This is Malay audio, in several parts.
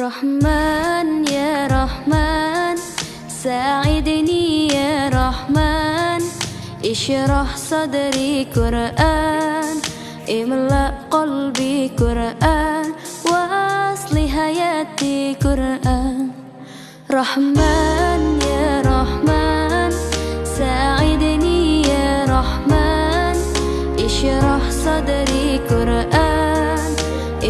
رحمن يا رحمن ساعدني يا رحمن اشرح صدري قرآن املأ قلبي قرآن واصلح حياتي قرآن رحمن يا رحمن ساعدني يا رحمن اشرح صدري قرآن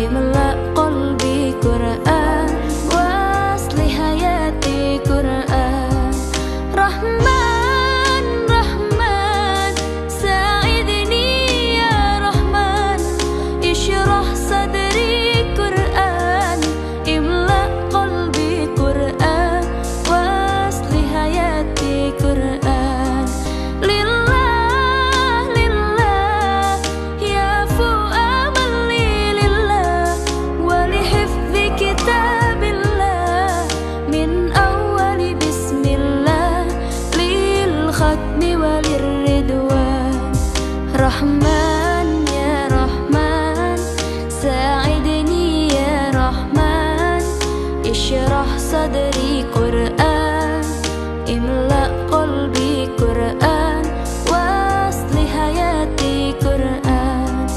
املأ قلبي قرآن واصلح حياتي قرآن رحمن رحمن ساعدني يا رحمن اشرح صدري قرآن املأ قلبي قرآن واصلح حياتي قرآن لله لله يعفو أملي لله ولحفظ كتاب الله من أول بسم الله للختم وللرضوان رحمن يا رحمن ساعدني يا رحمن اشرح صدري قرآن املأ قلبي قرآن واصلح حياتي قرآن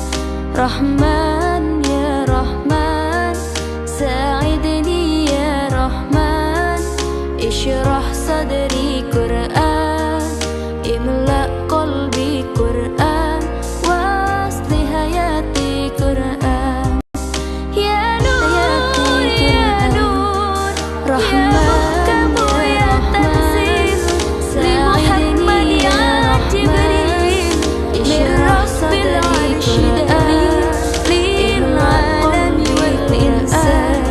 رحمن يا رحمن ساعدني يا رحمن اشرح صدري قرآن املأ قلبي قرآن واصلح حياتي قرآن يا نور يا نور رحمن يا رحمن لمحمد يا جبريل من رب العرش للعالم والإنسان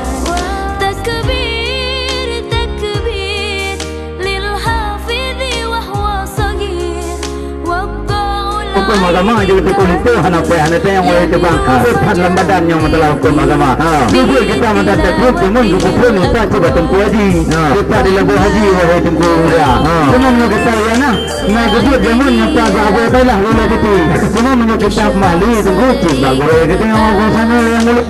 تكبير تكبير للحافظ وهو صغير والضاء Hukum agama juga hukum itu hanapai hanatnya yang boleh tebang hutan lembadan yang telah hukum agama. Juga kita mendapat hukum hukum pun kita coba tempuh haji. Kita di lebuh haji wahai tempuh muda. Semua menurut kita ya nah. Nah juga jamun yang tak apa lah lula kita. Semua menurut kita mali tunggu tiba boleh kita yang orang sana yang mulu.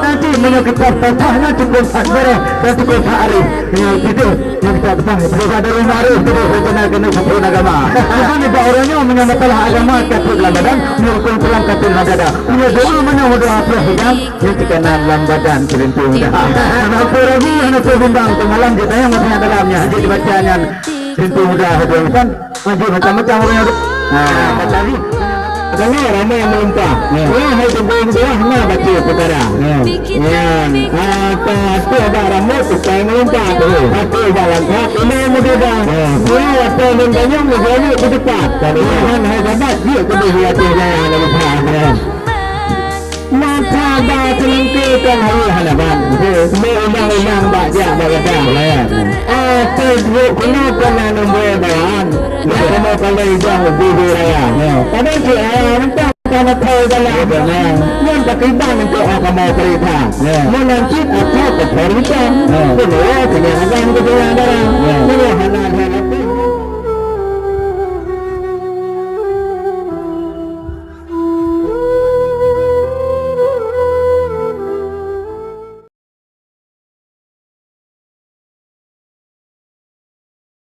Nanti menurut kita patah nanti cukup sabar dan cukup hari. Yang itu yang kita petang. Terus ada rumah harus terus kena hukum agama. Bukan itu orangnya menyambut agama katut lambadan menurut dalam katut lambadan punya doa mana doa perhidang yang dikenan lambadan kerintung dah apa lagi anak bimbang malam kita yang masih dalamnya haji dibacanya kerintung dah kan haji macam-macam orang tadi katanya ramai yang melimpah hai tembang dia hanya baca perkara apa tu ada ramai supaya melimpah apa jalan ini mudah dah apa lembanya menjadi berdekat dan hai sahabat dia kedua hati saya lebih faham maka dah selengkapkan hari halaman undang-undang baca baca apa itu kenapa nombor bayan kenapa kalau jauh di raya pada siapa karena tahu dalam agama yang berkaitan untuk agama cerita menancip atau bercerita semua kenyataan kedua darah semua hal-hal